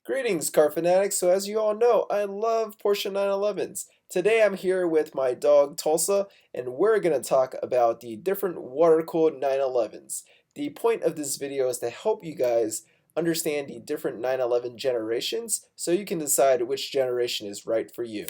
Greetings, car fanatics. So, as you all know, I love Porsche 911s. Today, I'm here with my dog Tulsa, and we're going to talk about the different water-cooled 911s. The point of this video is to help you guys understand the different 911 generations so you can decide which generation is right for you.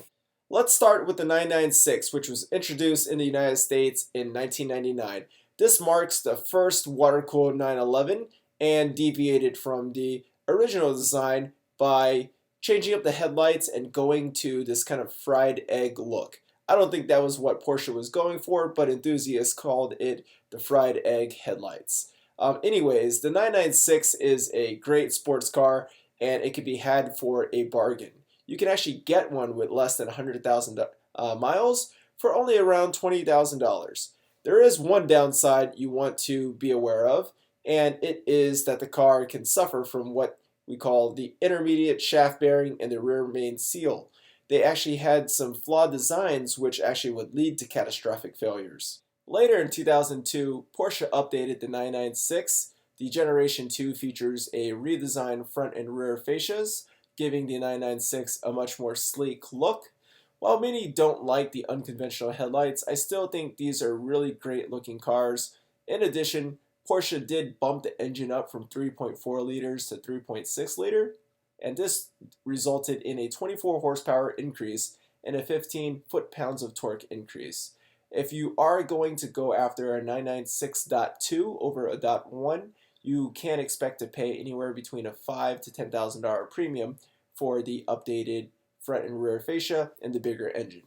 Let's start with the 996, which was introduced in the United States in 1999. This marks the first water-cooled 911 and deviated from the original design by changing up the headlights and going to this kind of fried egg look. I don't think that was what Porsche was going for, but enthusiasts called it the fried egg headlights. Anyways, the 996 is a great sports car and it can be had for a bargain. You can actually get one with less than 100,000 miles for only around $20,000. There is one downside you want to be aware of, and it is that the car can suffer from what we call the intermediate shaft bearing and the rear main seal. They actually had some flawed designs which actually would lead to catastrophic failures. Later in 2002, Porsche updated the 996. The Generation 2 features a redesigned front and rear fascias, giving the 996 a much more sleek look. While many don't like the unconventional headlights, I still think these are really great looking cars. In addition, Porsche did bump the engine up from 3.4 liters to 3.6 liter, and this resulted in a 24 horsepower increase and a 15 foot-pounds of torque increase. If you are going to go after a 996.2 over a .1, you can expect to pay anywhere between a $5,000 to $10,000 premium for the updated front and rear fascia and the bigger engine.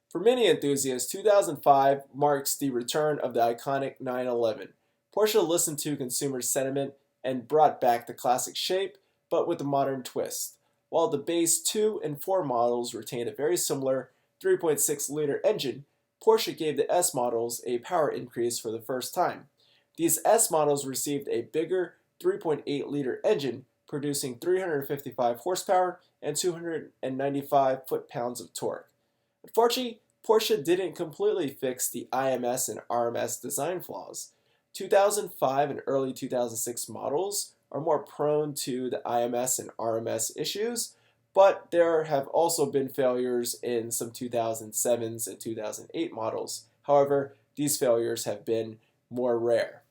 For many enthusiasts, 2005 marks the return of the iconic 911. Porsche listened to consumer sentiment and brought back the classic shape, but with a modern twist. While the base 2 and 4 models retained a very similar 3.6-liter engine, Porsche gave the S models a power increase for the first time. These S models received a bigger 3.8-liter engine, producing 355 horsepower and 295 foot-pounds of torque. Unfortunately, Porsche didn't completely fix the IMS and RMS design flaws. 2005 and early 2006 models are more prone to the IMS and RMS issues, but there have also been failures in some 2007s and 2008 models. However, these failures have been more rare.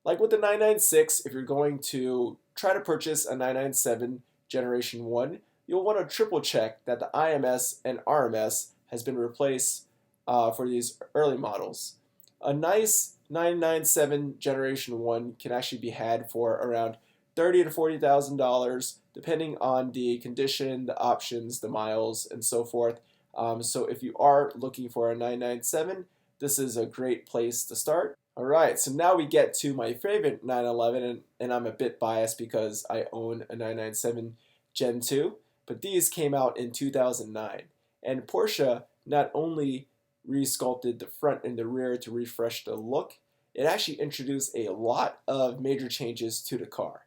Like with the 996, if you're going to try to purchase a 997 Generation 1, you'll want to triple check that the IMS and RMS has been replaced for these early models. A nice 997 Generation 1 can actually be had for around $30,000 to $40,000 depending on the condition, the options, the miles, and so forth. So if you are looking for a 997, this is a great place to start. Alright, so now we get to my favorite 911, and I'm a bit biased because I own a 997 Gen 2, but these came out in 2009. And Porsche not only resculpted the front and the rear to refresh the look, it actually introduced a lot of major changes to the car.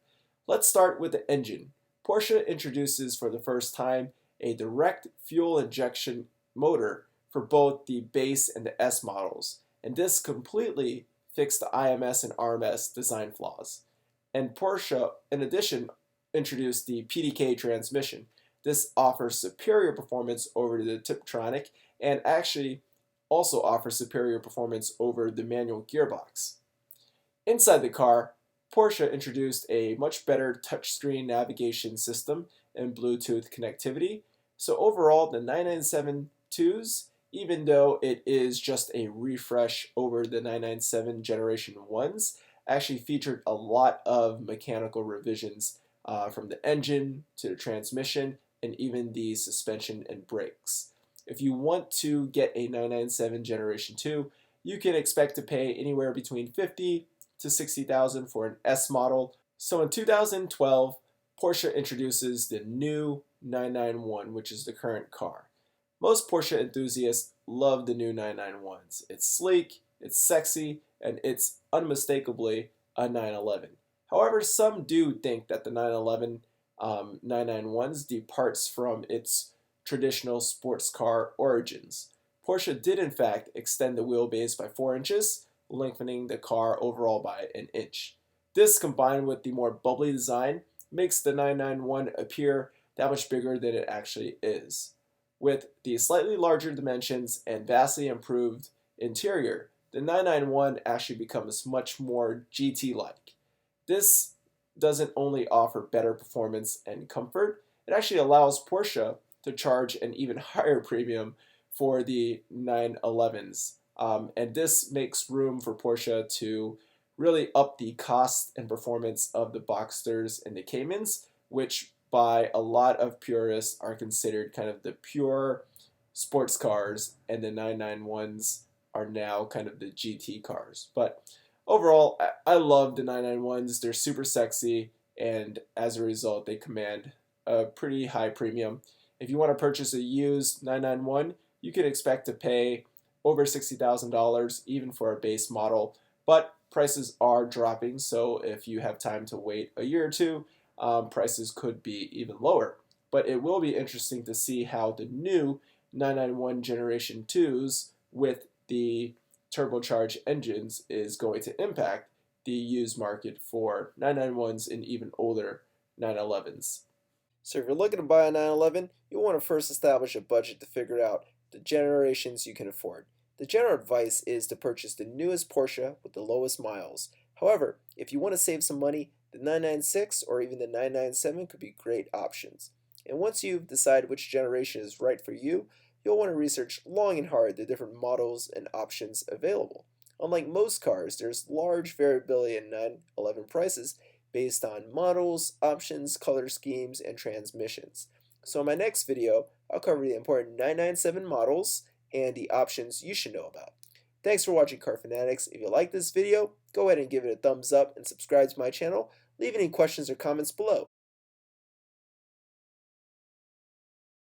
Let's start with the engine. Porsche introduces for the first time a direct fuel injection motor for both the base and the S models, and this completely fixed the IMS and RMS design flaws. And Porsche, in addition, introduced the PDK transmission. This offers superior performance over the Tiptronic and actually also offers superior performance over the manual gearbox. Inside the car, Porsche introduced a much better touchscreen navigation system and Bluetooth connectivity. So overall, the 997-2s, even though it is just a refresh over the 997 Generation 1s, actually featured a lot of mechanical revisions from the engine to the transmission and even the suspension and brakes. If you want to get a 997 Generation 2, you can expect to pay anywhere between $50,000 to $60,000 for an S model. So in 2012, Porsche introduces the new 991, which is the current car. Most Porsche enthusiasts love the new 991s. It's sleek, it's sexy, and it's unmistakably a 911. However, some do think that the 911 991s departs from its traditional sports car origins. Porsche did in fact extend the wheelbase by 4 inches, lengthening the car overall by an inch. This, combined with the more bubbly design, makes the 991 appear that much bigger than it actually is. With the slightly larger dimensions and vastly improved interior, the 991 actually becomes much more GT-like. This doesn't only offer better performance and comfort, it actually allows Porsche to charge an even higher premium for the 911s. And this makes room for Porsche to really up the cost and performance of the Boxsters and the Caymans, which by a lot of purists are considered kind of the pure sports cars, and the 991s are now kind of the GT cars. But overall, I love the 991s. They're super sexy, and as a result, they command a pretty high premium. If you want to purchase a used 991, you can expect to pay over $60,000 even for a base model, but prices are dropping, so if you have time to wait a year or two, prices could be even lower. But it will be interesting to see how the new 991 Generation 2s with the turbocharged engines is going to impact the used market for 991s and even older 911s. So if you're looking to buy a 911, you'll want to first establish a budget to figure out the generations you can afford. The general advice is to purchase the newest Porsche with the lowest miles. However, if you want to save some money, the 996 or even the 997 could be great options. And once you've decided which generation is right for you, you'll want to research long and hard the different models and options available. Unlike most cars, there's large variability in 911 prices based on models, options, color schemes, and transmissions. So in my next video, I'll cover the important 997 models and the options you should know about. Thanks for watching Car Fanatics. If you like this video, go ahead and give it a thumbs up and subscribe to my channel. Leave any questions or comments below.